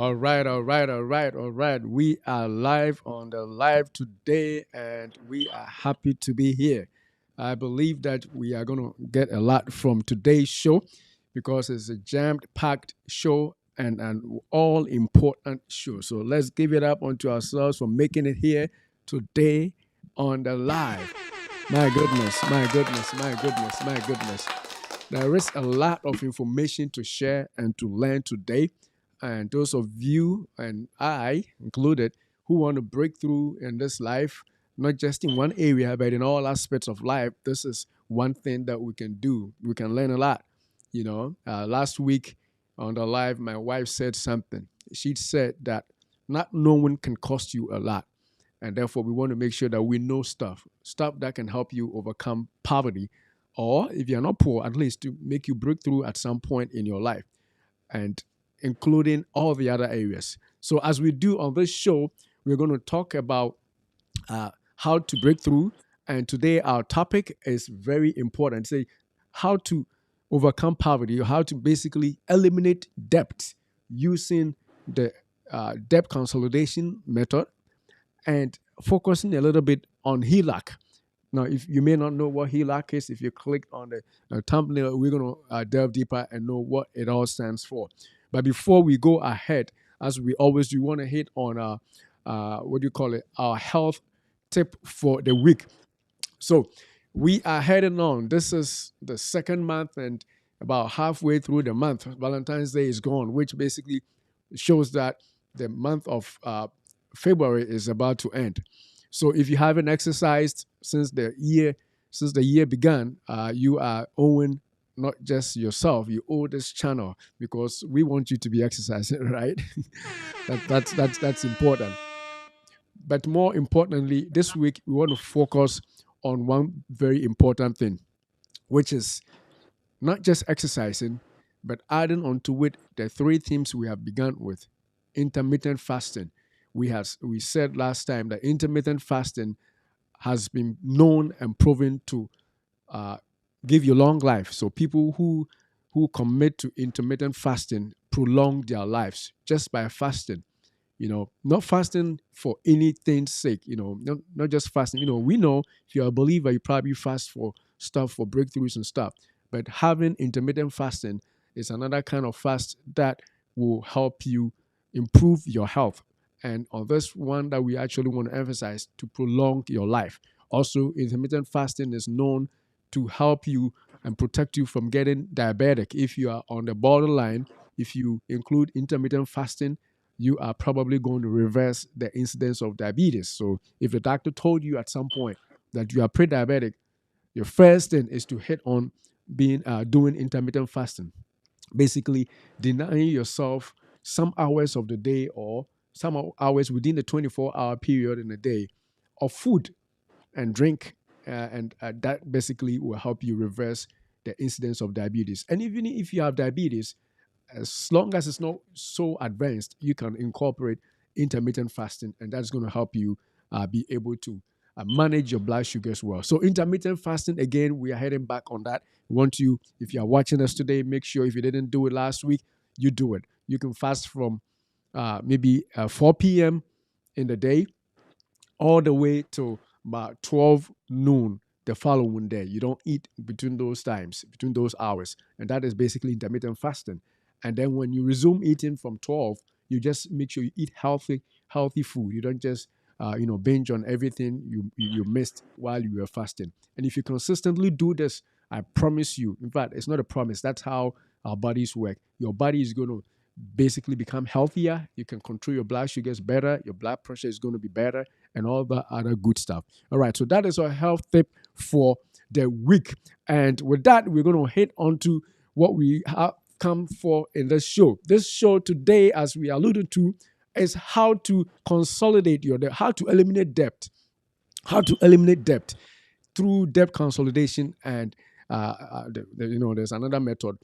All right, all right, all right, all right. We are live on the live today and we are happy to be here. I believe that we are going to get a lot from today's show because it's a jammed packed show and an all important show. So let's give it up onto ourselves for making it here today on the live. My goodness, my goodness, my goodness, my goodness. There is a lot of information to share and to learn today. And those of you and I included who want to break through in this life, not just in one area, but in all aspects of life, this is one thing that we can do. We can learn a lot. Last week on the live, my wife said something. She said that not knowing can cost you a lot. And therefore, we want to make sure that we know stuff that can help you overcome poverty, or if you're not poor, at least to make you break through at some point in your life, and including all the other areas. So, as we do on this show, we're going to talk about how to break through. And today, our topic is very important. Say, how to overcome poverty, how to basically eliminate debt using the debt consolidation method and focusing a little bit on HELAC. Now, if you may not know what HELAC is, if you click on the thumbnail, we're going to delve deeper and know what it all stands for. But before we go ahead, as we always do, we want to hit on our health tip for the week. So we are heading on. This is the second month and about halfway through the month. Valentine's Day is gone, which basically shows that the month of February is about to end. So if you haven't exercised since the year began, you are owing not just yourself, you owe this channel because we want you to be exercising, right? That's important. But more importantly, this week we want to focus on one very important thing, which is not just exercising, but adding onto it the three themes we have begun with: intermittent fasting. We said last time that intermittent fasting has been known and proven to give you long life. So people who commit to intermittent fasting prolong their lives just by fasting. Not fasting for anything's sake. Not just fasting. We know if you're a believer, you probably fast for stuff, for breakthroughs and stuff. But having intermittent fasting is another kind of fast that will help you improve your health. And on this one that we actually want to emphasize, to prolong your life. Also, intermittent fasting is known to help you and protect you from getting diabetic. If you are on the borderline, if you include intermittent fasting, you are probably going to reverse the incidence of diabetes. So if the doctor told you at some point that you are pre-diabetic, your first thing is to hit on doing intermittent fasting. Basically, denying yourself some hours of the day or some hours within the 24-hour period in a day of food and drink, and that basically will help you reverse the incidence of diabetes. And even if you have diabetes, as long as it's not so advanced, you can incorporate intermittent fasting, and that's going to help you be able to manage your blood sugar as well. So intermittent fasting, again, we are heading back on that. We want you, if you are watching us today, make sure if you didn't do it last week, you do it. You can fast from maybe 4 p.m. in the day all the way to about 12 noon the following day. You don't eat between those times, between those hours. And that is basically intermittent fasting. And then when you resume eating from 12, you just make sure you eat healthy food. You don't just binge on everything you missed while you were fasting. And if you consistently do this, I promise you, in fact, it's not a promise, that's how our bodies work. Your body is going to basically become healthier. You can control your blood sugars better. Your blood pressure is going to be better and all the other good stuff. All right. So that is our health tip for the week. And with that, we're going to hit on to what we have come for in this show. This show today, as we alluded to, is how to consolidate your debt, how to eliminate debt, through debt consolidation. And there's another method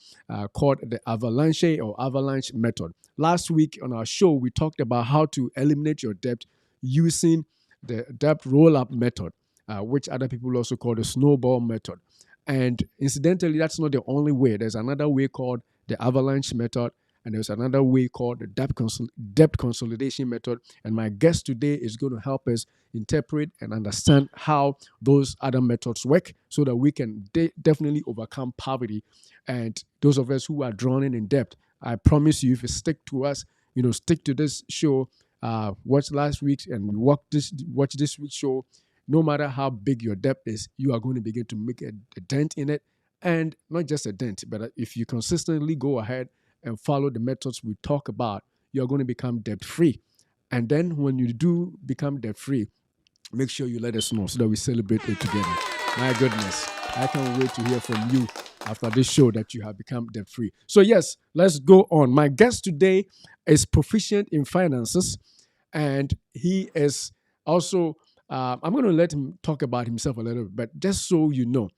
called the Avalanche method. Last week on our show, we talked about how to eliminate your debt using the debt roll-up method, which other people also call the snowball method. And incidentally, that's not the only way. There's another way called the Avalanche method. and there's another way called the debt consolidation method. And my guest today is going to help us interpret and understand how those other methods work so that we can definitely overcome poverty. And those of us who are drowning in debt, I promise you, if you stick to us, stick to this show, watch last week's and watch this week's show, no matter how big your debt is, you are going to begin to make a dent in it. And not just a dent, but if you consistently go ahead and follow the methods we talk about, you're going to become debt free. And then when you do become debt free, make sure you let us know so that we celebrate it together. My goodness, I can't wait to hear from you after this show that you have become debt free. So, yes, let's go on. My guest today is proficient in finances, and he is also, I'm going to let him talk about himself a little bit, but just so you know,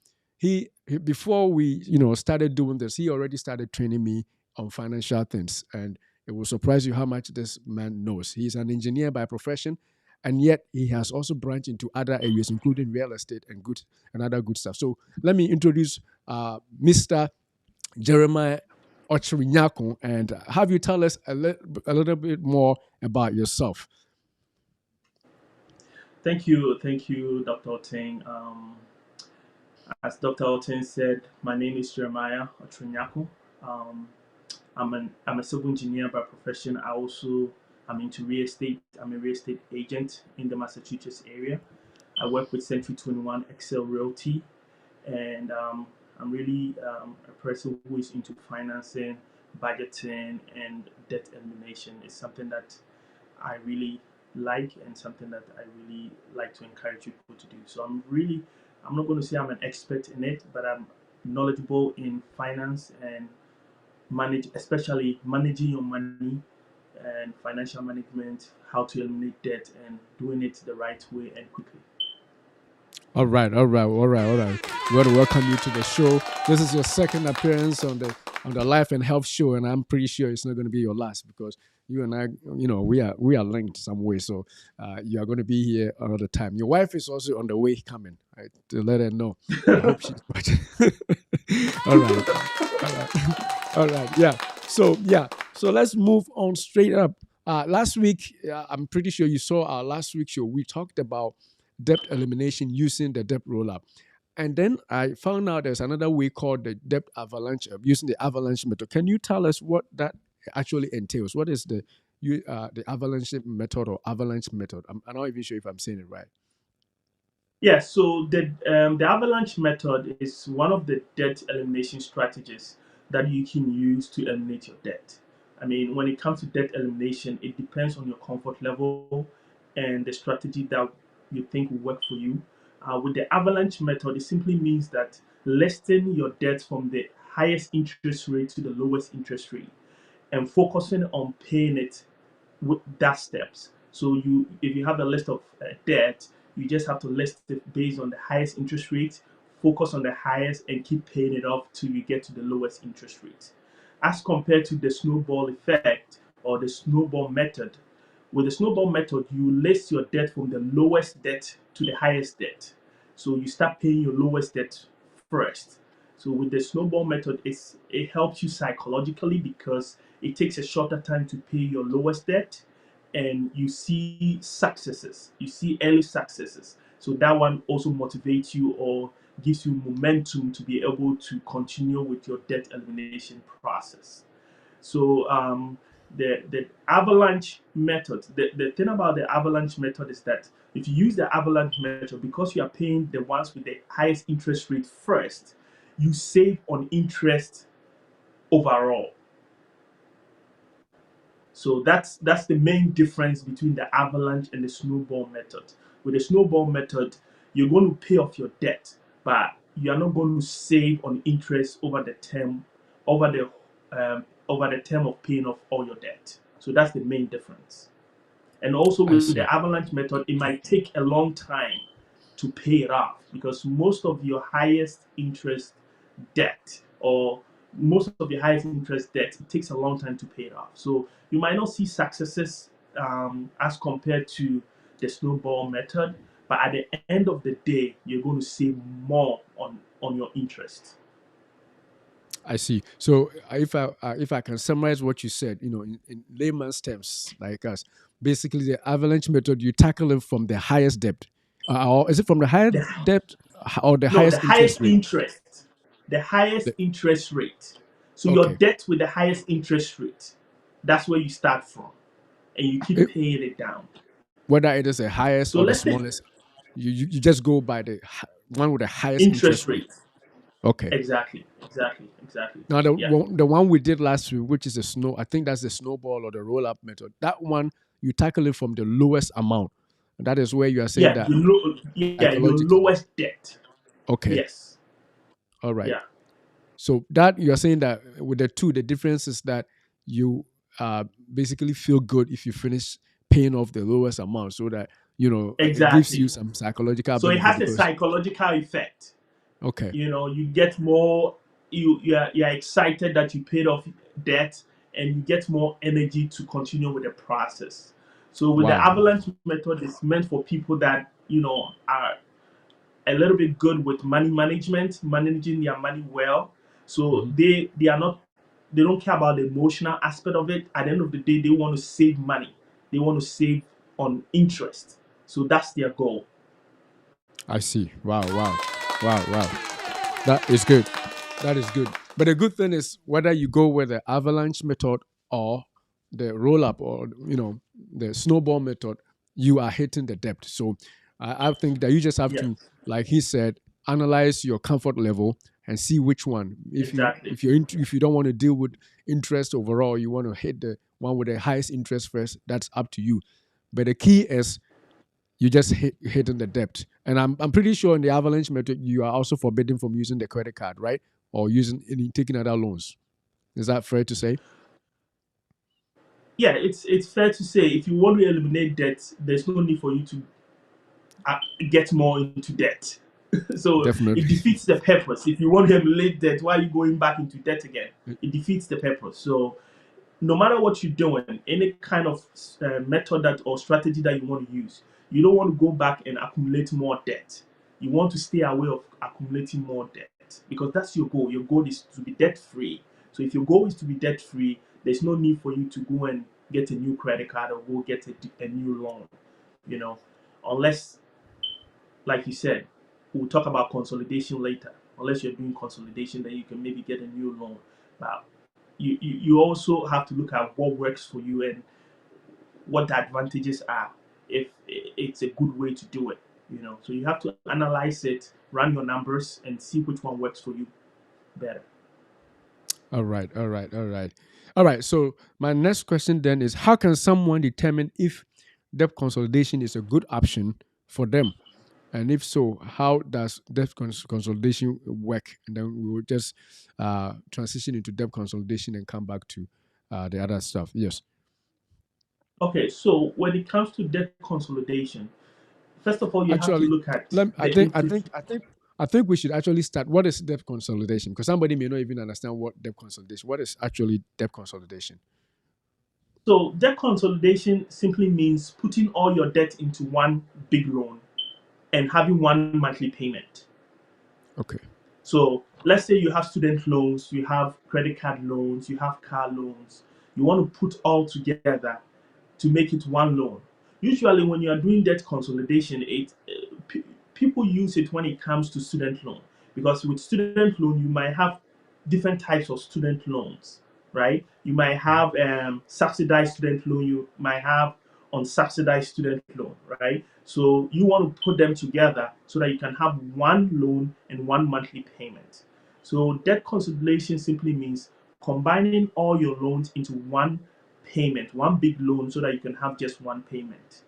before we started doing this, he already started training me on financial things, and it will surprise you how much this man knows. He's an engineer by profession, and yet he has also branched into other areas, including real estate and other good stuff. So let me introduce Mr. Jeremiah Ochrinyako and have you tell us a little bit more about yourself. Thank you, Dr. Oteng. As Dr. Oteng said, my name is Jeremiah Otrinyako. Um, I'm a civil engineer by profession. I'm into real estate. I'm a real estate agent in the Massachusetts area. I work with Century 21 Excel Realty, and I'm really a person who is into financing, budgeting, and debt elimination. It's something that I really like and something that I really like to encourage people to do. So I'm not going to say I'm an expert in it, but I'm knowledgeable in finance and especially managing your money and financial management, how to eliminate debt and doing it the right way and quickly. All right, all right, all right, all right. We want to welcome you to the show. This is your second appearance on the Life and Health show, and I'm pretty sure it's not going to be your last because you and I, we are linked some way. So you are going to be here another time. Your wife is also on the way coming. Right, to let her know. I hope she's watching. All right, all right, all right. So let's move on straight up. Last week, I'm pretty sure you saw our last week's show. We talked about debt elimination using the debt roll up. And then I found out there's another way called the debt avalanche, using the avalanche method. Can you tell us what that actually entails? What is the avalanche method or avalanche method? I'm not even sure if I'm saying it right. Yeah, so the avalanche method is one of the debt elimination strategies that you can use to eliminate your debt. I mean, when it comes to debt elimination, it depends on your comfort level and the strategy that you think will work for you. With the avalanche method, it simply means that listing your debt from the highest interest rate to the lowest interest rate and focusing on paying it with that steps. So if you have a list of debt, you just have to list it based on the highest interest rate, focus on the highest, and keep paying it off till you get to the lowest interest rate. As compared to the snowball effect or the snowball method, with the snowball method, you list your debt from the lowest debt to the highest debt. So you start paying your lowest debt first. So with the snowball method, it helps you psychologically because it takes a shorter time to pay your lowest debt and you see successes. You see early successes. So that one also motivates you or gives you momentum to be able to continue with your debt elimination process. So the avalanche method, the thing about the avalanche method is that if you use the avalanche method, because you are paying the ones with the highest interest rate first, you save on interest overall. So that's the main difference between the avalanche and the snowball method. With the snowball method, you're going to pay off your debt, but you are not going to save on interest over the over the term of paying off all your debt. So that's the main difference. And also I with see. the avalanche method, it might take a long time to pay it off because most of your highest interest debt or most of your highest interest debt, it takes a long time to pay it off. So you might not see successes as compared to the snowball method, but at the end of the day, you're going to save more on your interest. I see. So if I can summarize what you said, in layman's terms, like us, basically the avalanche method, you tackle it from the highest depth, or is it from the highest The, depth or the no, the highest interest highest rate? interest, the highest The, interest rate. So your okay, debt with the highest interest rate, that's where you start from, and you keep it, paying it down. whether it is the highest So or the let's say smallest, you just go by the one with the highest interest interest rate. rate. Okay. Exactly, exactly, exactly. Now Yeah, the one we did last week, which is the snow, I think that's the snowball or the roll up method. That one you tackle it from the lowest amount. And that is where you are saying yeah, that yeah, your psychologically. lowest debt. Okay, Yes, all right. yeah, So that you are saying that with the two, the difference is that you basically feel good if you finish paying off the lowest amount, so that it gives you exactly. some psychological So it benefit has a because psychological effect. okay, You get more. You're excited that you paid off debt, and you get more energy to continue with the process. So with the wow, avalanche method, it's meant for people that are a little bit good with money management, managing their money well. So hmm, they don't care about the emotional aspect of it. At the end of the day, they want to save money. They want to save on interest. So that's their goal. I see. Wow, wow, wow, wow. That is good. That is good. But the good thing is whether you go with the avalanche method or the roll up or the snowball method, you are hitting the depth. So I think that you just have Yes, to, like he said, analyze your comfort level and see which one. exactly. If you don't want to deal with interest overall, you want to hit the one with the highest interest first. That's up to you. But the key is you just hitting the debt. And I'm pretty sure in the avalanche method, you are also forbidden from using the credit card, right? Or using any taking other loans. Is that fair to say? Yeah, it's fair to say if you want to eliminate debt, there's no need for you to uh, get more into debt. So it Definitely. defeats the purpose. If you want to eliminate debt, why are you going back into debt again? It defeats the purpose. So no matter what you're doing, any kind of method that or strategy that you want to use, you don't want to go back and accumulate more debt. You want to stay away of accumulating more debt because that's your goal. Your goal is to be debt free. So if your goal is to be debt free, there's no need for you to go and get a new credit card or go get a new loan. You know, unless, like you said, we'll talk about consolidation later. Unless you're doing consolidation, then you can maybe get a new loan. But you also have to look at what works for you and what the advantages are if it's a good way to do it. So you have to analyze it, run your numbers, and see which one works for you better. All right, all right, all right. All right. So my next question then is how can someone determine if debt consolidation is a good option for them? And if so, how does debt consolidation work? And then we will just transition into debt consolidation and come back to the other stuff. Yes. Okay, so when it comes to debt consolidation, first of all, you have to Actually, look at let the interest. I think we should actually start. What is debt consolidation? Because somebody may not even understand what debt consolidation. What is actually debt consolidation? So debt consolidation simply means putting all your debt into one big loan and having one monthly payment. Okay. So let's say you have student loans, you have credit card loans, you have car loans. You want to put all together to make it one loan. Usually, when you are doing debt consolidation, people use it when it comes to student loan because with student loan you might have different types of student loans, right? You might have subsidized student loan, you might have unsubsidized student loan, right? So you want to put them together so that you can have one loan and one monthly payment. So debt consolidation simply means combining all your loans into one payment, one big loan, so that you can have just one payment.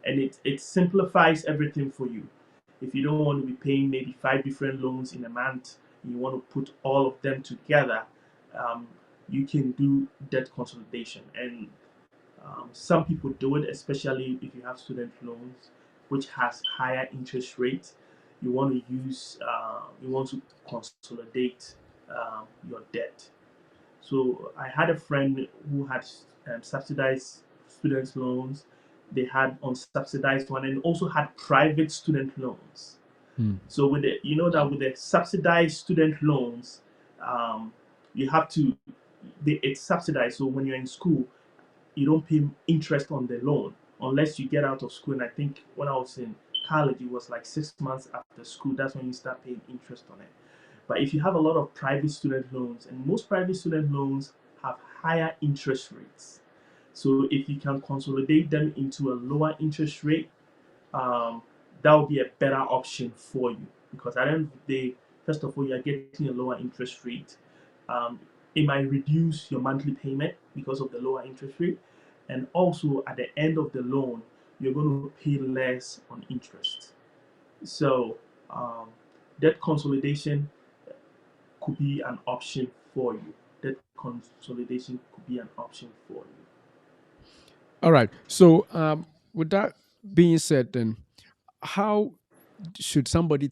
And it simplifies everything for you. If you don't want to be paying maybe five different loans in a month, and you want to put all of them together, um, you can do debt consolidation. And some people do it, especially if you have student loans, which has higher interest rates. You want to consolidate your debt. So I had a friend who had subsidized student loans. They had unsubsidized one and also had private student loans. Hmm. So with the you know that with the subsidized student loans, um, You have to, it's subsidized. So when you're in school, you don't pay interest on the loan unless you get out of school. And I think when I was in college, it was like 6 months after school. That's when you start paying interest on it. But if you have a lot of private student loans, and most private student loans have higher interest rates. So if you can consolidate them into a lower interest rate, um, that would be a better option for you, because at the end of the day, first of all, you're getting a lower interest rate. Um, it might reduce your monthly payment because of the lower interest rate, and also at the end of the loan, you're going to pay less on interest. So um, debt consolidation could be an option for you. Debt consolidation could be an option for you. All right. So, with that being said, then how should somebody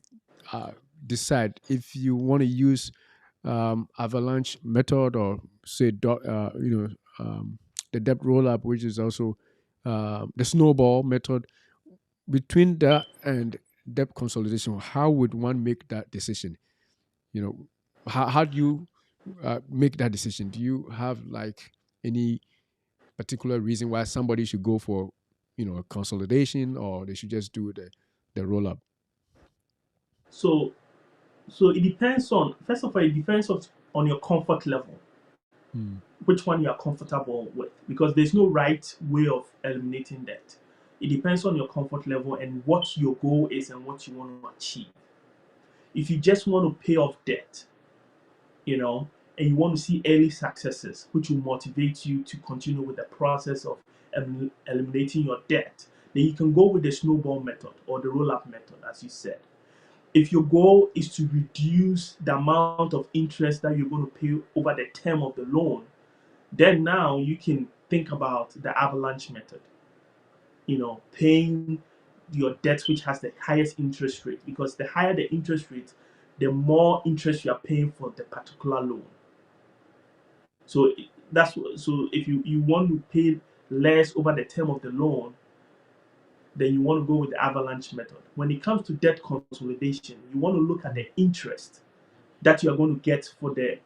uh, decide if you want to use avalanche method, or say the debt roll up, which is also the snowball method? Between that and debt consolidation, how would one make that decision? You know, how do you make that decision? Do you have like any particular reason why somebody should go for, a consolidation, or they should just do the roll up? So it depends on, first of all, it depends on your comfort level, Hmm. which one you are comfortable with, because there's no right way of eliminating debt. It depends on your comfort level and what your goal is and what you want to achieve. If you just want to pay off debt, and you want to see early successes, which will motivate you to continue with the process of eliminating your debt, then you can go with the snowball method or the roll up method, as you said. If your goal is to reduce the amount of interest that you're going to pay over the term of the loan, then now you can think about the avalanche method, paying your debt which has the highest interest rate, because the higher the interest rate, the more interest you are paying for the particular loan. So so if you want to pay less over the term of the loan, then you want to go with the avalanche method. When it comes to debt consolidation, you want to look at the interest that you are going to get for the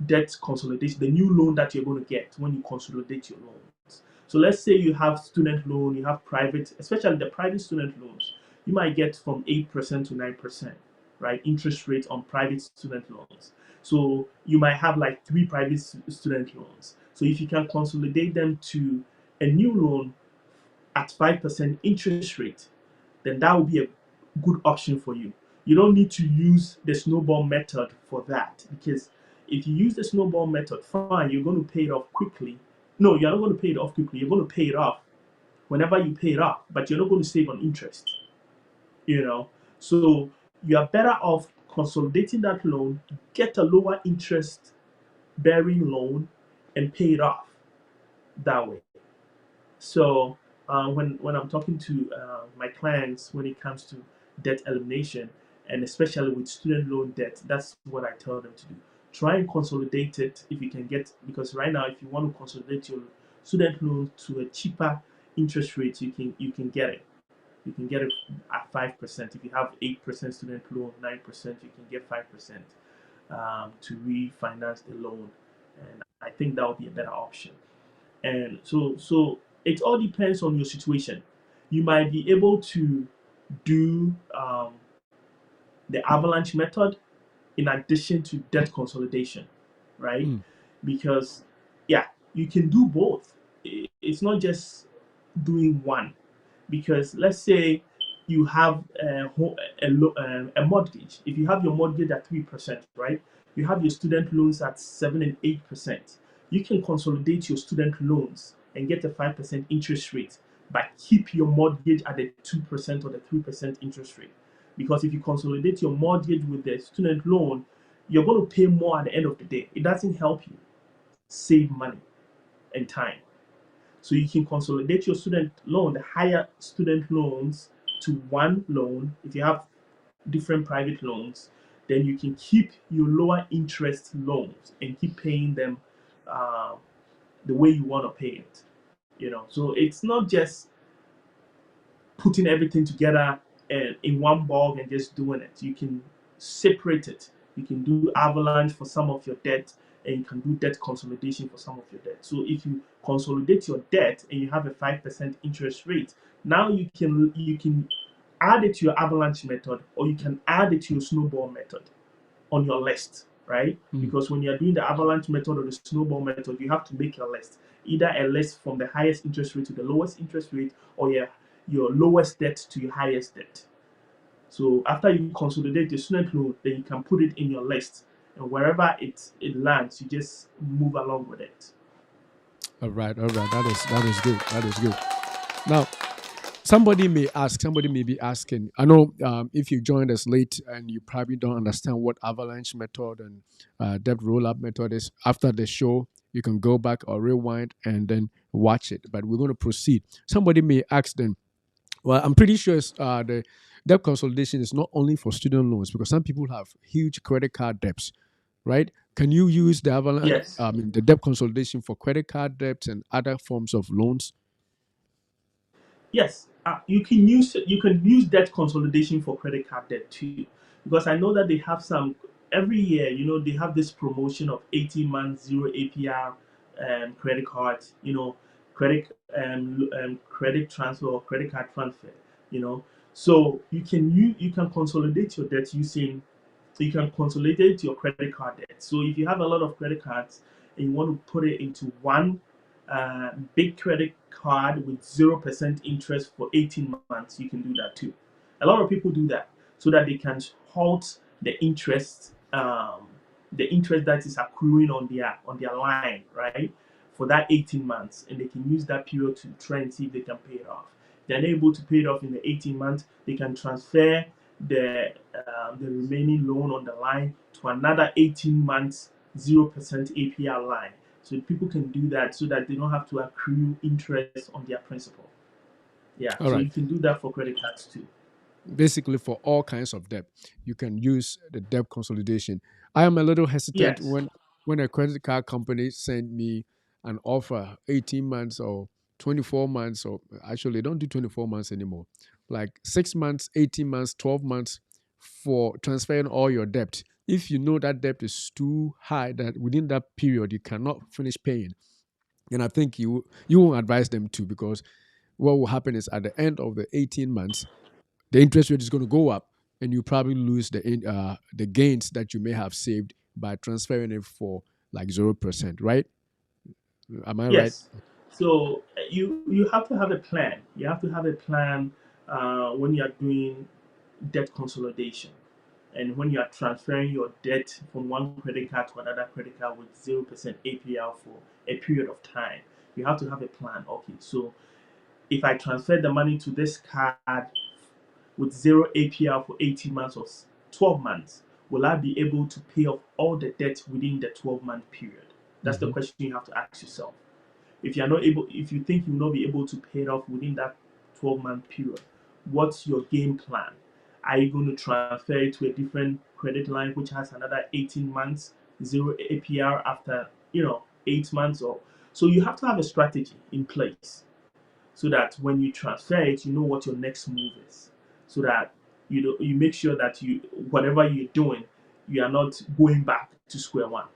debt consolidation, the new loan that you're going to get when you consolidate your loans. So let's say you have student loan, you have private, especially the private student loans, you might get from 8% to 9%, right? Interest rate on private student loans. So you might have like three private student loans. So if you can consolidate them to a new loan at 5% interest rate, then that would be a good option for you. You don't need to use the snowball method for that, because if you use the snowball method, fine, you're going to pay it off quickly. No, you're not going to pay it off quickly. You're going to pay it off whenever you pay it off, but you're not going to save on interest. You know, so you are better off consolidating that loan, get a lower interest bearing loan, and pay it off that way. So when I'm talking to my clients when it comes to debt elimination, and especially with student loan debt, that's what I tell them to do. Try and consolidate it if you can get, because right now if you want to consolidate your student loan to a cheaper interest rate, you can get it. You can get it at 5%. If you have 8% student loan, 9%, you can get 5% to refinance the loan, and I think that would be a better option. And so it all depends on your situation. You might be able to do the avalanche method in addition to debt consolidation, right? Hmm. Because yeah, you can do both. It's not just doing one, because let's say you have a mortgage. If you have your mortgage at 3%, right? You have your student loans at 7 and 8%. You can consolidate your student loans and get a 5% interest rate, but keep your mortgage at the 2% or the 3% interest rate. Because if you consolidate your mortgage with the student loan, you're going to pay more at the end of the day. It doesn't help you save money and time. So you can consolidate your student loan, the higher student loans, to one loan. If you have different private loans, then you can keep your lower interest loans and keep paying them uh, the way you want to pay it. So it's not just putting everything together and in one bulk and just doing it. You can separate it. You can do avalanche for some of your debt, and you can do debt consolidation for some of your debt. So if you consolidate your debt and you have a 5% interest rate, now you can add it to your avalanche method, or you can add it to your snowball method on your list, right? Mm. Because when you're doing the avalanche method or the snowball method, you have to make a list, either a list from the highest interest rate to the lowest interest rate, or your lowest debt to your highest debt. So after you consolidate the student loan, then you can put it in your list, and wherever it lands, you just move along with it. All right, all right. That is good. That is good. Now, somebody may be asking. I know if you joined us late and you probably don't understand what avalanche method and debt roll up method is. After the show, you can go back or rewind and then watch it. But we're going to proceed. Somebody may ask then, well, I'm pretty sure the debt consolidation is not only for student loans because some people have huge credit card debts, right? Can you use the avalanche, Yes. the debt consolidation for credit card debts and other forms of loans? Yes, you can use debt consolidation for credit card debt too, because I know that they have some every year. They have this promotion of 18 months 0 APR credit cards. Credit transfer or credit card transfer. You know, so you can consolidate your debt using so you can consolidate your credit card debt. So if you have a lot of credit cards and you want to put it into one big credit card with 0% interest for 18 months, you can do that too. A lot of people do that so that they can halt the interest that is accruing on their line, right? For that 18 months, and they can use that period to try and see if they can pay it off. They're able to pay it off in the 18 months. They can transfer the remaining loan on the line to another 18 months 0% APR line. So people can do that so that they don't have to accrue interest on their principal. Yeah, All so right. you can do that for credit cards too. Basically, for all kinds of debt, you can use the debt consolidation. I am a little hesitant Yes, when a credit card company send me an offer 18 months or 24 months, or actually they don't do 24 months anymore, like 6 months, 18 months, 12 months for transferring all your debt. If you know that debt is too high that within that period you cannot finish paying, and I think you won't advise them to, because what will happen is at the end of the 18 months the interest rate is going to go up, and you probably lose the gains that you may have saved by transferring it for like 0%, right? Am I right? yes. So you have to have a plan. You have to have a plan when you are doing debt consolidation, and when you are transferring your debt from one credit card to another credit card with 0% APR for a period of time. You have to have a plan. Okay, so if I transfer the money to this card with 0 APR for 18 months or 12 months, will I be able to pay off all the debt within the 12-month period? That's the Mm-hmm. question you have to ask yourself. If you think you'll not be able to pay it off within that 12-month period, what's your game plan? Are you going to transfer it to a different credit line which has another 18 months, 0 APR after, 8 months? Or so you have to have a strategy in place so that when you transfer it, you know what your next move is. So that you make sure that whatever you're doing, you are not going back to square one.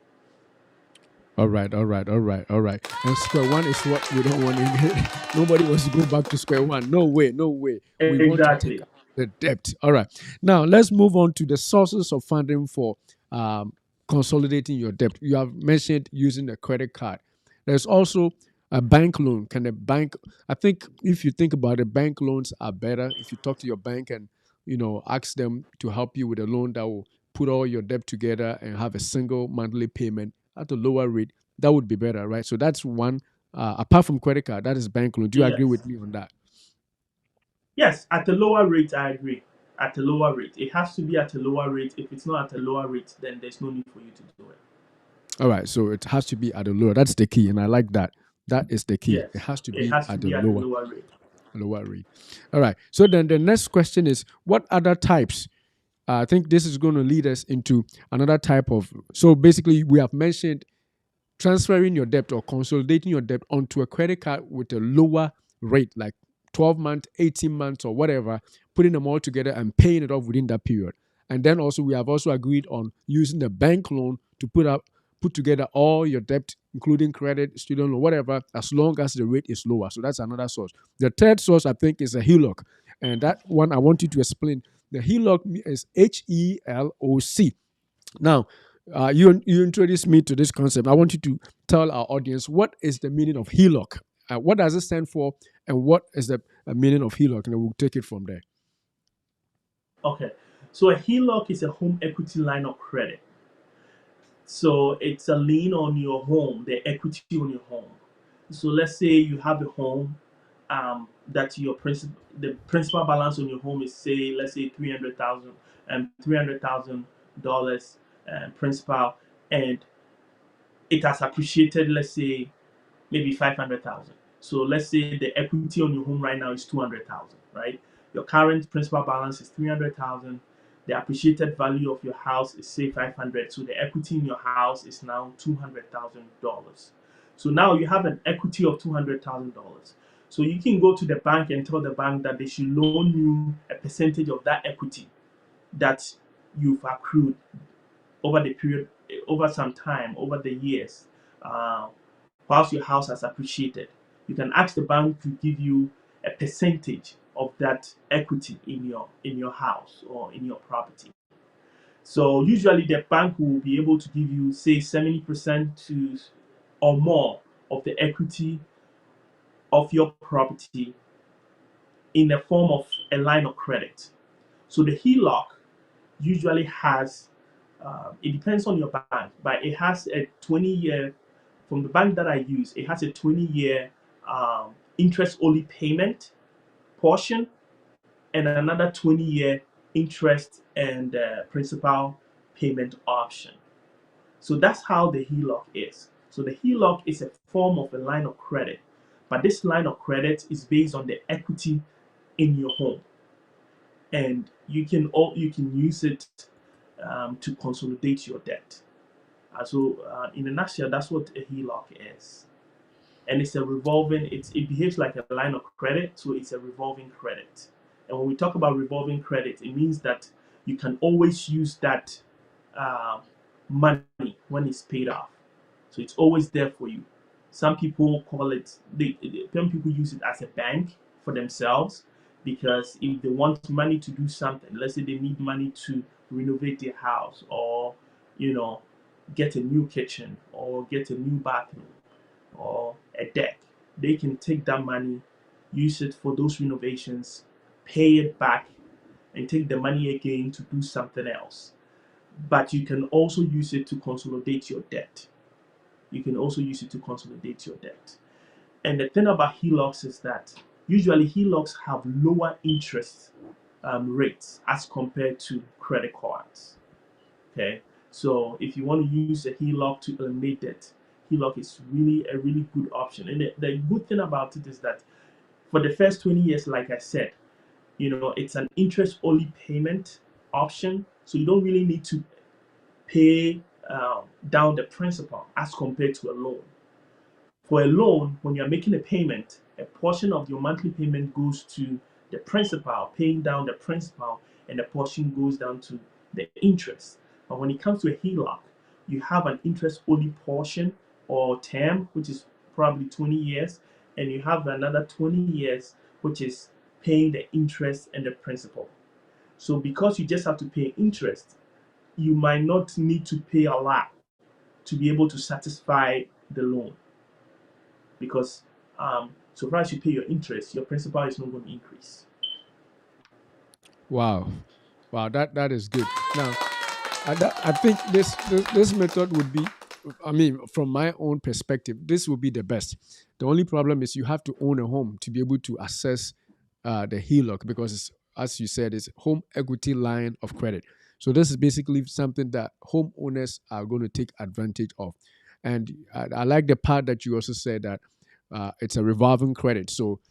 All right, all right, all right, all right. And square one is what we don't want to get. Nobody wants to go back to square one. No way, no way. We want to take Exactly. out the debt. All right. Now let's move on to the sources of funding for consolidating your debt. You have mentioned using a credit card. There's also a bank loan. Can a bank? I think if you think about it, bank loans are better. If you talk to your bank and ask them to help you with a loan that will put all your debt together and have a single monthly payment at a lower rate, that would be better, right? So that's one. Apart from credit card, that is bank loan. Do you agree with Yes. me on that? Yes, at a lower rate, I agree. At a lower rate. It has to be at a lower rate. If it's not at a lower rate, then there's no need for you to do it. All right, so it has to be at a lower. That's the key, and I like that. That is the key. It Yes. has to It be has to at the be at a lower lower rate. lower rate. All right. So then the next question is, what other types? I think this is going to lead us into another type of. So basically, we have mentioned transferring your debt or consolidating your debt onto a credit card with a lower rate, like 12 months, 18 months, or whatever, putting them all together and paying it off within that period. And then also, we have also agreed on using the bank loan to put together all your debt, including credit, student loan, whatever, as long as the rate is lower. So that's another source. The third source, I think, is a HELOC. And that one I want you to explain. The HELOC is HELOC. Now, you introduced me to this concept. I want you to tell our audience what is the meaning of HELOC. What does it stand for, and what is the meaning of HELOC? And then we'll take it from there. Okay. So a HELOC is a home equity line of credit. So it's a lien on your home, the equity on your home. So let's say you have a home that the principal balance on your home is, say, let's say 300,000 and $300,000 principal, and it has appreciated, let's say, maybe 500,000. So let's say the equity on your home right now is 200,000, right? Your current principal balance is 300,000. The appreciated value of your house is, say, 500. So the equity in your house is now $200,000. So now you have an equity of $200,000. So you can go to the bank and tell the bank that they should loan you a percentage of that equity that you've accrued over the period, over some time, over the years, uh, whilst your house has appreciated. You can ask the bank to give you a percentage of that equity in your house or in your property. So usually the bank will be able to give you, say, 70% to or more of the equity of your property in the form of a line of credit. So the HELOC usually has, it depends on your bank, but it has a 20-year, from the bank that I use, it has a 20-year interest only payment portion and another 20-year interest and principal payment option. So that's how the HELOC is. So the HELOC is a form of a line of credit, but this line of credit is based on the equity in your home, and you can use it to consolidate your debt. So, in a nutshell, that's what a HELOC is, and it's a revolving. It behaves like a line of credit, so it's a revolving credit. And when we talk about revolving credit, it means that you can always use that uh, money when it's paid off. So it's always there for you. Some people call it, some people use it as a bank for themselves, because if they want money to do something, let's say they need money to renovate their house, or, you know, get a new kitchen or get a new bathroom or a deck, they can take that money, use it for those renovations, pay it back, and take the money again to do something else. But you can also use it to consolidate your debt. You can also use it to consolidate your debt. And the thing about HELOCs is that usually HELOCs have lower interest rates as compared to credit cards. Okay, so if you want to use a HELOC to eliminate debt, HELOC is really a really good option. And the good thing about it is that for the first 20 years, like I said, it's an interest only payment option. So you don't really need to pay down the principal as compared to a loan. For a loan, when you're making a payment, a portion of your monthly payment goes to the principal, paying down the principal, and a portion goes down to the interest. But when it comes to a HELOC, you have an interest only portion or term, which is probably 20 years, and you have another 20 years, which is paying the interest and the principal. So because you just have to pay interest, you might not need to pay a lot to be able to satisfy the loan, because so far as you pay your interest, your principal is not going to increase. Wow, wow, that is good. Now, I think this method would be, I mean, from my own perspective, this would be the best. The only problem is you have to own a home to be able to access the HELOC, because as you said, it's home equity line of credit. So this is basically something that homeowners are going to take advantage of. And I like the part that you also said that it's a revolving credit. So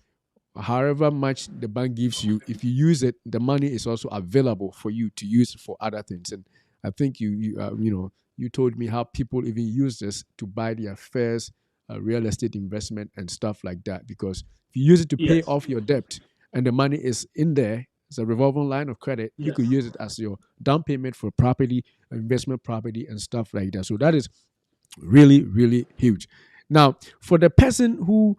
however much the bank gives you, if you use it, the money is also available for you to use for other things. And I think you told me how people even use this to buy their first real estate investment and stuff like that. Because if you use it to pay Yes, off your debt and the money is in there, it's a revolving line of credit. You could yes, use it as your down payment for property, investment property, and stuff like that. So that is Really, really huge. Now, for the person who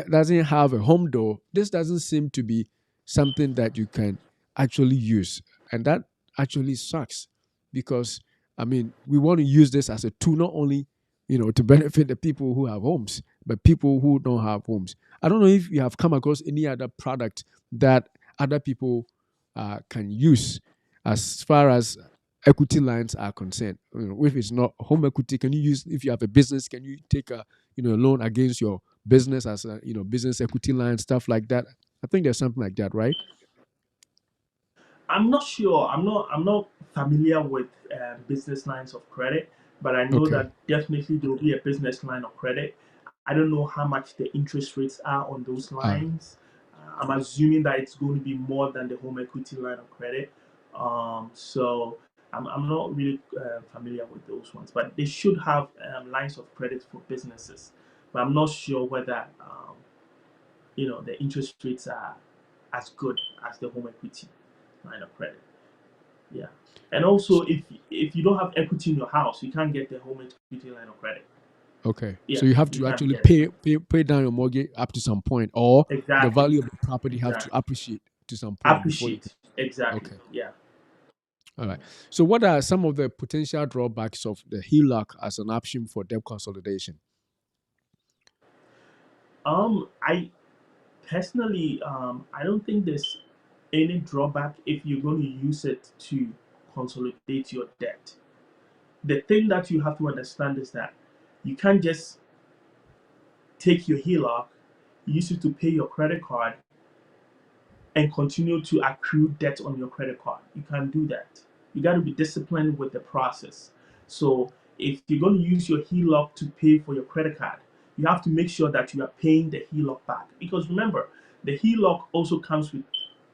doesn't have a home door, this doesn't seem to be something that you can actually use. And that actually sucks because, I mean, we want to use this as a tool, not only, to benefit the people who have homes, but people who don't have homes. I don't know if you have come across any other product that other people can use as far as equity lines are concerned. If it's not home equity, can you use, if you have a business, can you take a loan against your business as a business equity line, stuff like that? I think there's something like that, right? I'm not sure. I'm not familiar with business lines of credit, but I know Okay. that definitely there will be a business line of credit. I don't know how much the interest rates are on those Uh, lines. I'm assuming that it's going to be more than the home equity line of credit. So I'm not really familiar with those ones, but they should have lines of credit for businesses. But I'm not sure whether the interest rates are as good as the home equity line of credit. Yeah. And also, if you don't have equity in your house, you can't get the home equity line of credit. okay. Yeah, So you have you to can't actually get it. pay down your mortgage up to some point, or the Exactly. value of the property have to Exactly. appreciate to some point before you can. Appreciate. Exactly. Okay. Yeah. All right. So what are some of the potential drawbacks of the HELOC as an option for debt consolidation? I personally, I don't think there's any drawback if you're going to use it to consolidate your debt. The thing that you have to understand is that you can't just take your HELOC, use it to pay your credit card, and continue to accrue debt on your credit card. You can't do that. You got to be disciplined with the process. So if you're going to use your HELOC to pay for your credit card, you have to make sure that you are paying the HELOC back. Because remember, the HELOC also comes with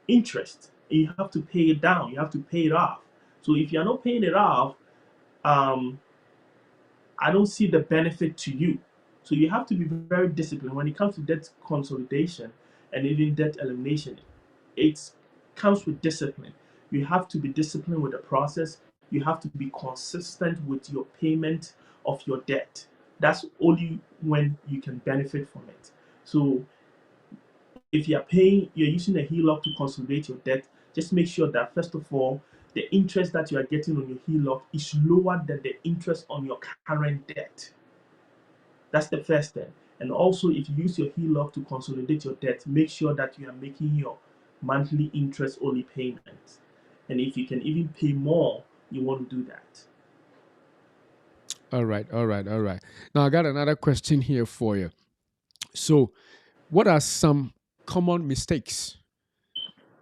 interest. And you have to pay it down. You have to pay it off. So if you're not paying it off, um, I don't see the benefit to you. So you have to be very disciplined when it comes to debt consolidation and even debt elimination. It comes with discipline. You have to be disciplined with the process. You have to be consistent with your payment of your debt. That's only when you can benefit from it. So if you're using a HELOC to consolidate your debt, just make sure that first of all, the interest that you are getting on your HELOC is lower than the interest on your current debt. That's the first thing. And also, if you use your HELOC to consolidate your debt, make sure that you are making your monthly interest only payments. And if you can even pay more, you want to do that. All right, all right, all right. Now I got another question here for you. So, what are some common mistakes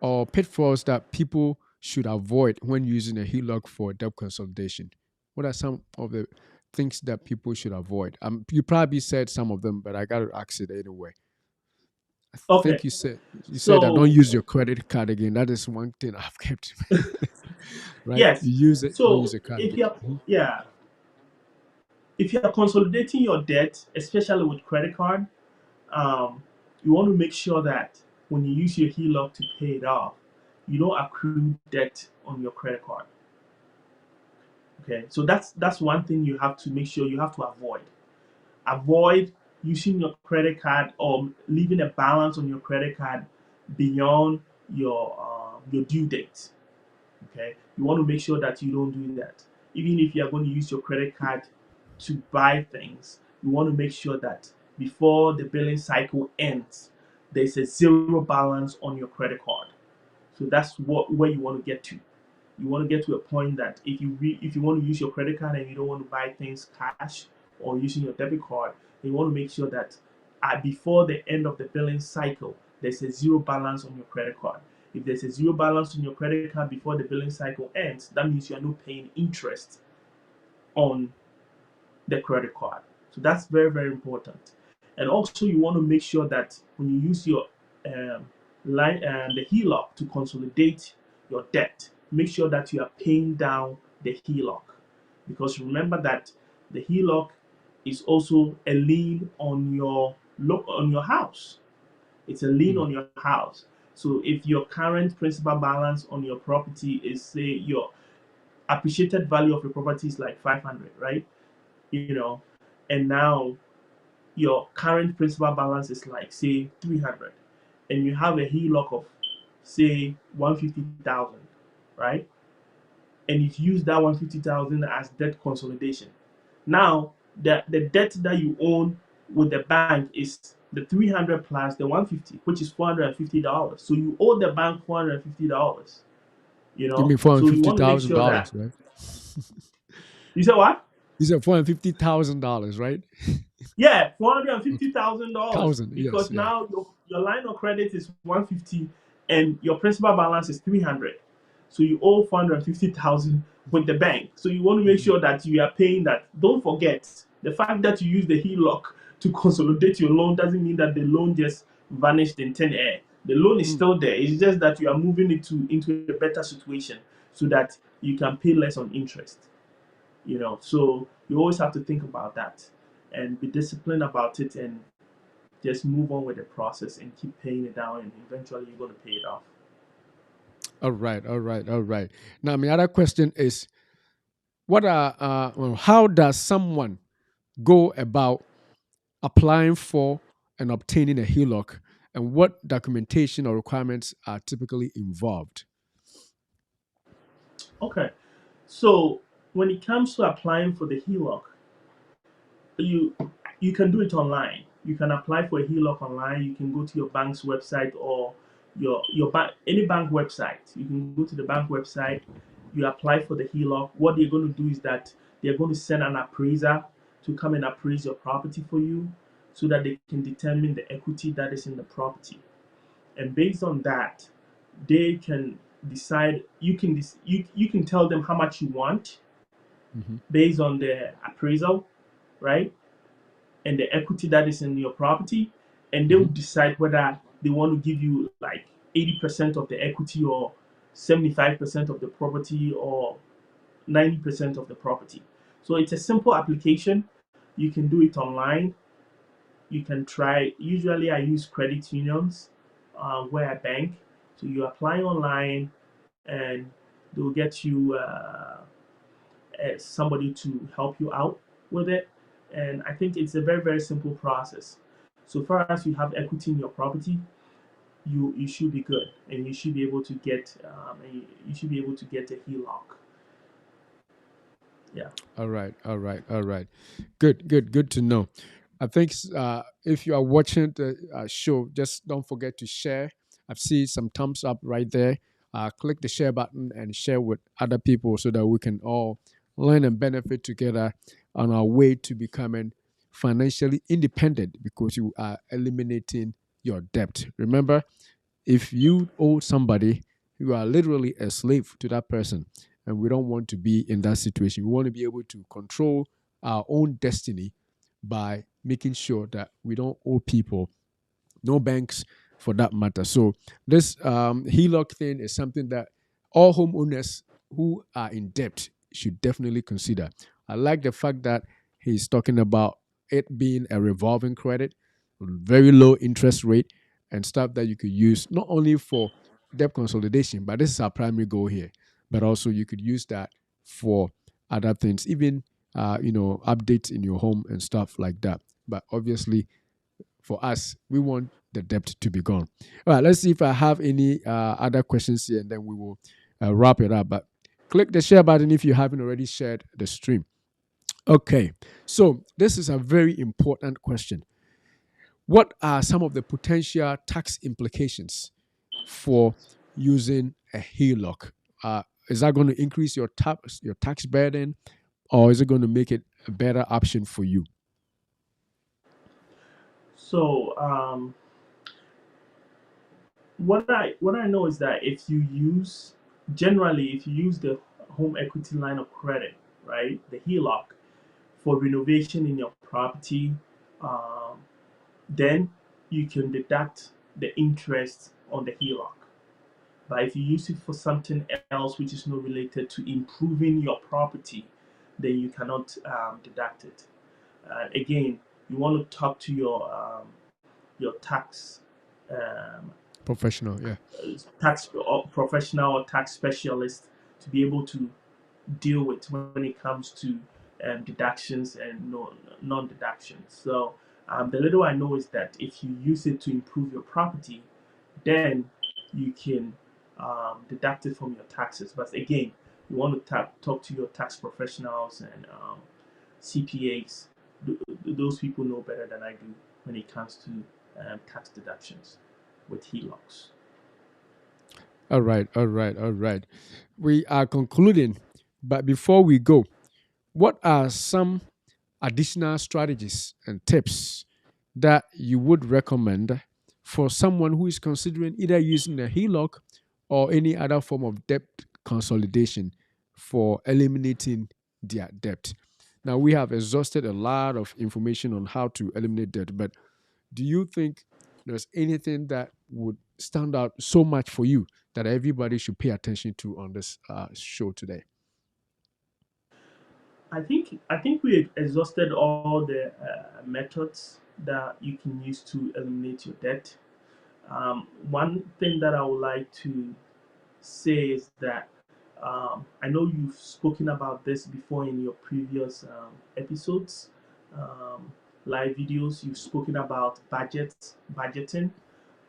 or pitfalls that people should avoid when using a HELOC for debt consolidation? What are some of the things that people should avoid? You probably said some of them, but I got to ask it anyway. I think Okay, you said that don't so use your credit card again. That is one thing I've kept. Right? yes, You use it, don't use so your card if again. you're Mhm. yeah, if you're consolidating your debt, especially with credit card, um, you want to make sure that when you use your HELOC to pay it off, you don't accrue debt on your credit card. Okay, so that's one thing you have to make sure you have to avoid. Avoid using your credit card or leaving a balance on your credit card beyond your due date. Okay, you want to make sure that you don't do that. Even if you are going to use your credit card to buy things, you want to make sure that before the billing cycle ends, there's a zero balance on your credit card. So that's where you want to get to. You want to get to a point that if you want to use your credit card and you don't want to buy things cash or using your debit card, you want to make sure that before the end of the billing cycle, there's a zero balance on your credit card. If there's a zero balance on your credit card before the billing cycle ends, that means you are not paying interest on the credit card. So that's very, very important. And also, you want to make sure that when you use your um, line and the HELOC to consolidate your debt, make sure that you are paying down the HELOC. Because remember that the HELOC is also a lien on your house. It's a lien Mm. on your house. So if your current principal balance on your property is, say, your appreciated value of your property is like 500, right? you know and now your current principal balance is like say 300, and you have a HELOC of say 150,000, right? And you've used that 150,000 as debt consolidation. Now the debt that you own with the bank is the 300 plus the 150, which is $450. So you owe the bank $450. You mean four hundred So you fifty want to make thousand sure dollars, that right? you said what? You said $450,000, right? Yeah, Okay. $450,000 Thousand, yes, because yeah. now your line of credit is 150 and your principal balance is 300. So you owe 450,000 with the bank. So you want to make Mm-hmm. sure that you are paying that. Don't forget the fact that you use the HELOC to consolidate your loan doesn't mean that the loan just vanished in thin air. The loan is Mm. still there. It's just that you are moving it into a better situation so that you can pay less on interest. So you always have to think about that and be disciplined about it and just move on with the process and keep paying it down and eventually you're going to pay it off. All right, all right, all right. Now, my other question is, how does someone go about applying for and obtaining a HELOC, and what documentation or requirements are typically involved? Okay, so when it comes to applying for the HELOC, you you can do it online. You can apply for a HELOC online. You can go to your bank's website or your bank any bank website. You can go to the bank website. You apply for the HELOC. What they're going to do is that they're going to send an appraiser to come and appraise your property for you, so that they can determine the equity that is in the property. And based on that, they can decide. You can tell them how much you want Hmm. based on the appraisal, right? And the equity that is in your property, and they will Hmm. decide whether they want to give you like 80% of the equity or 75% of the property or 90% of the property. So it's a simple application. You can do it online. You can try. Usually, I use credit unions where I bank. So you apply online, and they'll get you somebody to help you out with it. And I think it's a very, very simple process. So far as you have equity in your property, you should be good, and you should be able to get you should be able to get a HELOC. Yeah. All right, all right, all right. Good, good, good to know. I think if you are watching the show, just don't forget to share. I've seen some thumbs up right there. Click the share button and share with other people so that we can all learn and benefit together on our way to becoming financially independent, because you are eliminating your debt. Remember, if you owe somebody, you are literally a slave to that person. And we don't want to be in that situation. We want to be able to control our own destiny by making sure that we don't owe people, no banks for that matter. So this HELOC thing is something that all homeowners who are in debt should definitely consider. I like the fact that he's talking about it being a revolving credit, very low interest rate, and stuff that you could use not only for debt consolidation, but this is our primary goal here, but also you could use that for other things, even updates in your home and stuff like that. But obviously, for us, we want the debt to be gone. All right, let's see if I have any other questions here, and then we will wrap it up. But click the share button if you haven't already shared the stream. Okay, so this is a very important question. What are some of the potential tax implications for using a HELOC? Is that going to increase your tax burden, or is it going to make it a better option for you? So what I know is that if you use the home equity line of credit, right, the HELOC for renovation in your property, um, then you can deduct the interest on the HELOC. But if you use it for something else which is not related to improving your property, then you cannot deduct it. Again, you want to talk to your um, Professional, yeah. tax professional or tax specialist to be able to deal with when it comes to deductions and no non-deductions. So the little I know is that if you use it to improve your property, then you can deduct it from your taxes. But again, you want to talk to your tax professionals and CPAs. Those people know better than I do when it comes to tax deductions with HELOCs. All right, all right, all right. We are concluding, but before we go, what are some additional strategies and tips that you would recommend for someone who is considering either using a HELOC or any other form of debt consolidation for eliminating their debt? Now, we have exhausted a lot of information on how to eliminate debt, but do you think there's anything that would stand out so much for you that everybody should pay attention to on this show today? I think we exhausted all the methods that you can use to eliminate your debt. One thing that I would like to say is that I know you've spoken about this before in your previous episodes, um, live videos. You've spoken about budgeting.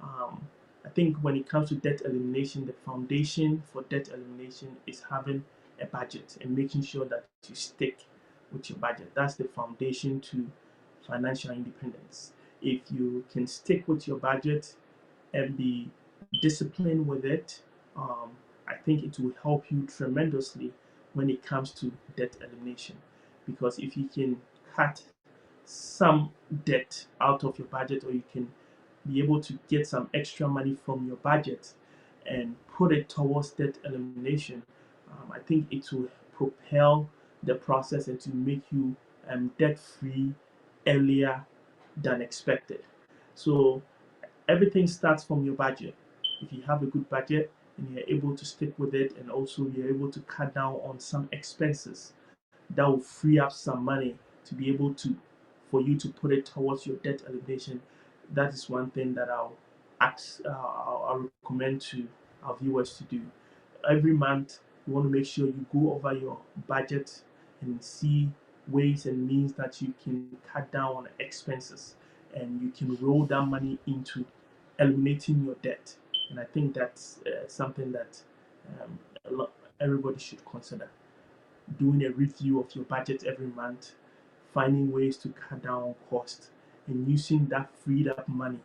Um, I think when it comes to debt elimination, the foundation for debt elimination is having a budget and making sure that you stick with your budget. That's the foundation to financial independence. If you can stick with your budget and be disciplined with it, um, I think it will help you tremendously when it comes to debt elimination. Because if you can cut some debt out of your budget, or you can be able to get some extra money from your budget and put it towards debt elimination, I think it will propel the process and to make you debt free earlier than expected. So everything starts from your budget. If you have a good budget and you're able to stick with it, and also you're able to cut down on some expenses, that will free up some money to be able to for you to put it towards your debt elimination. That is one thing that I'll recommend to our viewers to do. Every month, you want to make sure you go over your budget and see ways and means that you can cut down on expenses, and you can roll that money into eliminating your debt. And I think that's something that um, everybody should consider: doing a review of your budget every month, finding ways to cut down on cost, and using that freed up money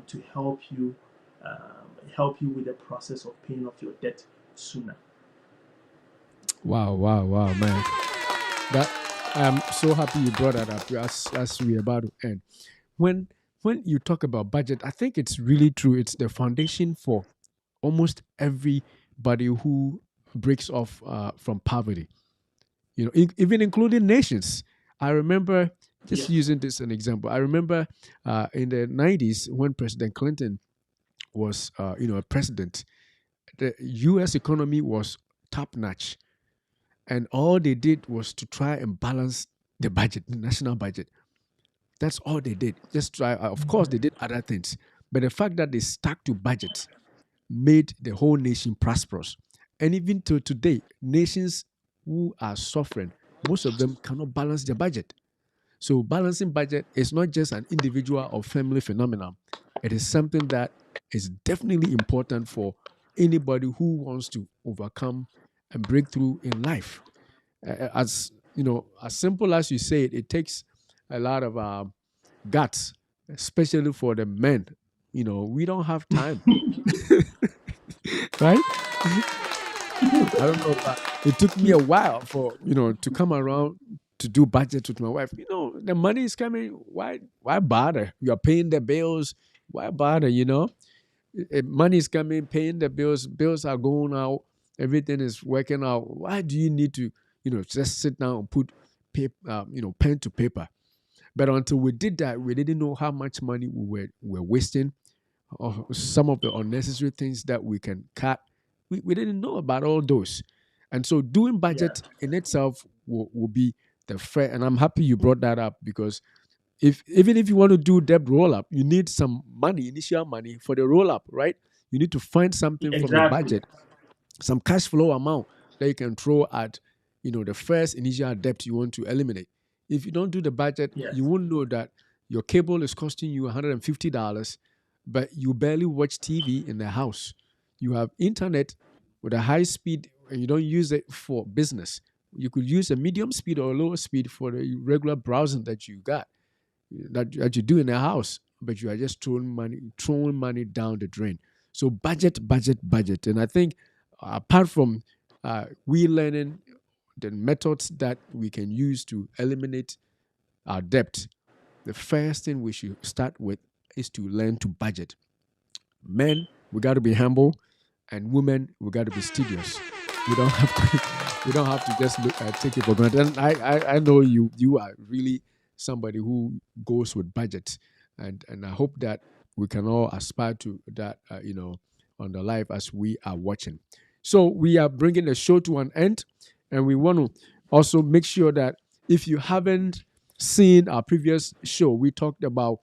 to help you with the process of paying off your debt sooner. Wow, wow, wow, man. That I'm so happy you brought that up as we're about to end. When when you talk about budget, I think it's really true. It's the foundation for almost everybody who breaks off from poverty. Even including nations. I remember just Yes. using this as an example. I remember in the '90s when President Clinton was, a president, the U.S. economy was top notch, and all they did was to try and balance the budget, the national budget. That's all they did. Just try. Of course, they did other things, but the fact that they stuck to budgets made the whole nation prosperous. And even to today, nations who are suffering, most of them cannot balance their budget. So balancing budget is not just an individual or family phenomenon. It is something that is definitely important for anybody who wants to overcome and break through in life. As as simple as you say it, it takes a lot of guts, especially for the men. We don't have time, right? I don't know, but it took me a while for to come around to do budget with my wife. The money is coming. Why bother? You are paying the bills. Why bother? Money is coming, paying the bills. Bills are going out. Everything is working out. Why do you need to just sit down and put paper, pen to paper? But until we did that, we didn't know how much money we were wasting, or some of the unnecessary things that we can cut. We didn't know about all those. And so doing Yeah. budget in itself will be the fair. And I'm happy you brought that up, because even if you want to do debt roll up, you need some money, initial money for the roll up, right? You need to find something from the Exactly. budget, some cash flow amount that you can throw at the first initial debt you want to eliminate. If you don't do the budget, you Yes. won't know that your cable is costing you $150, but you barely watch TV in the house. You have internet with a high speed and you don't use it for business. You could use a medium speed or a lower speed for the regular browsing that you got, that you do in the house, but you are just throwing money down the drain. So budget, budget, budget. And I think apart from we learning the methods that we can use to eliminate our debt, the first thing we should start with is to learn to budget. Men, we got to be humble, and women, we got to be studious. We don't have to, we don't have to just take it for granted. And I know you are really somebody who goes with budget, and I hope that we can all aspire to that, on the life as we are watching. So we are bringing the show to an end, and we want to also make sure that if you haven't seen our previous show, we talked about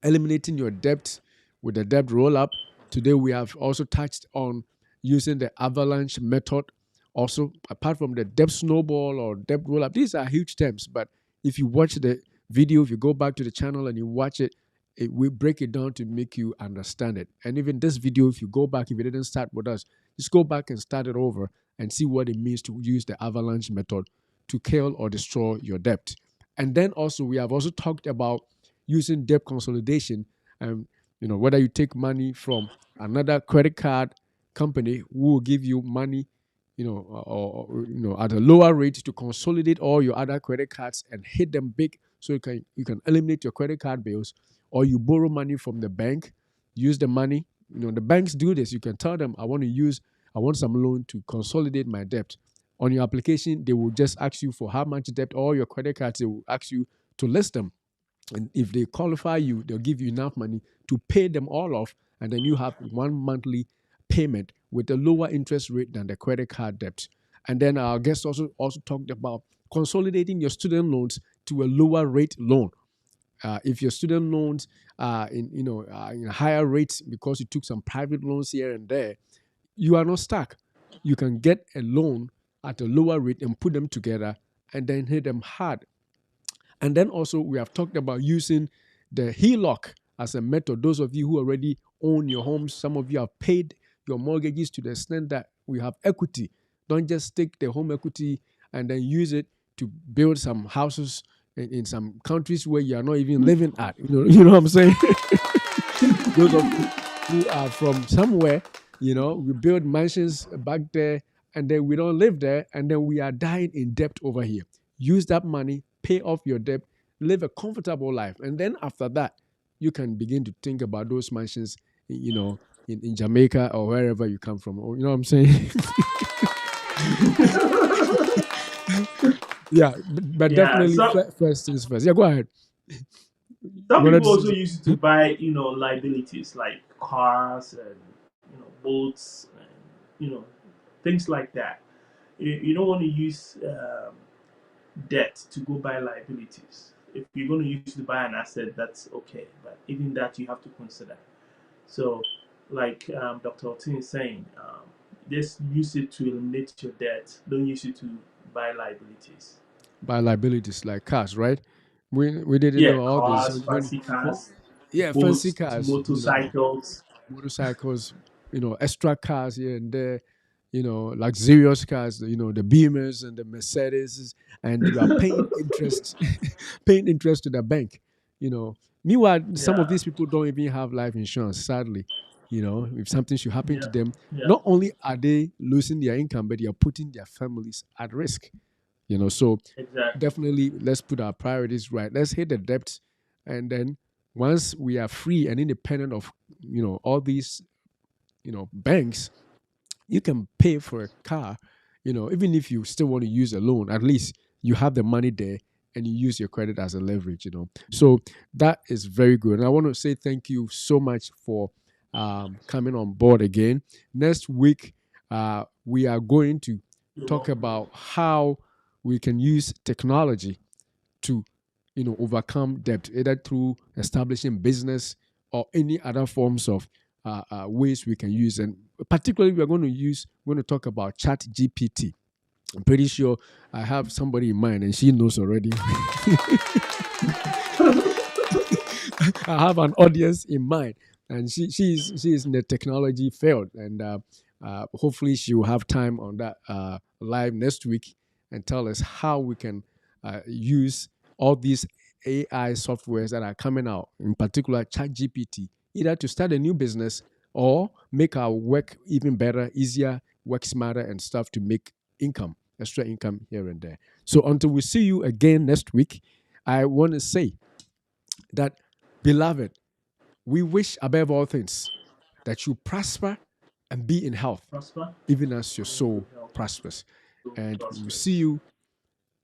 eliminating your debt with the debt roll up. Today, we have also touched on using the avalanche method. Also, apart from the debt snowball or debt roll up, these are huge terms. But if you watch the video, if you go back to the channel and you watch it, it will break it down to make you understand it. And even this video, if you go back, if you didn't start with us, just go back and start it over and see what it means to use the avalanche method to kill or destroy your debt. And then also, we have also talked about using debt consolidation, and whether you take money from another credit card company who will give you money, or at a lower rate to consolidate all your other credit cards and hit them big, so you can eliminate your credit card bills, or you borrow money from the bank, use the money. The banks do this. You can tell them, I want some loan to consolidate my debt. On your application, they will just ask you for how much debt, all your credit cards, they will ask you to list them. And if they qualify you, they'll give you enough money to pay them all off. And then you have one monthly payment with a lower interest rate than the credit card debt. And then our guest also talked about consolidating your student loans to a lower rate loan. If your student loans are in higher rates because you took some private loans here and there, you are not stuck. You can get a loan at a lower rate and put them together and then hit them hard. And then also, we have talked about using the HELOC as a method. Those of you who already own your homes, some of you have paid your mortgages to the extent that we have equity. Don't just take the home equity and then use it to build some houses in some countries where you are not even living at. You know what I'm saying? Those of you who are from somewhere, we build mansions back there and then we don't live there and then we are dying in debt over here. Use that money, pay off your debt, live a comfortable life. And then after that, you can begin to think about those mansions, in Jamaica or wherever you come from. You know what I'm saying? Yeah, but Yeah. definitely first things first. Yeah, go ahead. Some You wanted people to also say use it to buy, liabilities like cars and boats and things like that. You don't want to use debt to go buy liabilities. If you're going to use to buy an asset, that's okay. But even that, you have to consider. So, like Dr. Otin is saying, just use it to eliminate your debt. Don't use it to buy liabilities. by liabilities like cars, right? We didn't Yeah, know all this. So cars, fancy cars, yeah, fancy boats, cars, motorcycles. motorcycles, extra cars here and there, luxurious cars, the Beamers and the Mercedes, and you are paying interest, paying interest to the bank. You know, Meanwhile, some of Yeah, these people don't even have life insurance. Sadly, if something should happen to yeah, them, yeah, not only are they losing their income, but they are putting their families at risk. So exactly. definitely let's put our priorities right. Let's hit the depths, and then once we are free and independent of all these banks, you can pay for a car. Even if you still want to use a loan, at least you have the money there and you use your credit as a leverage. So that is very good, and I want to say thank you so much for coming on board again. Next week, we are going to You're talk welcome. about how we can use technology to overcome debt, either through establishing business or any other forms of ways we can use. And particularly, we're going to talk about Chat GPT. I'm pretty sure I have somebody in mind, and she knows already. I have an audience in mind, and she is in the technology field, and hopefully she will have time on that live next week and tell us how we can use all these AI softwares that are coming out, in particular ChatGPT, either to start a new business or make our work even better, easier, work smarter, and stuff to make income, extra income here and there. So until we see you again next week, I want to say that, beloved, we wish above all things that you prosper and be in health, Prosper even as your and in good soul health, prospers. so And we'll see prosperous. you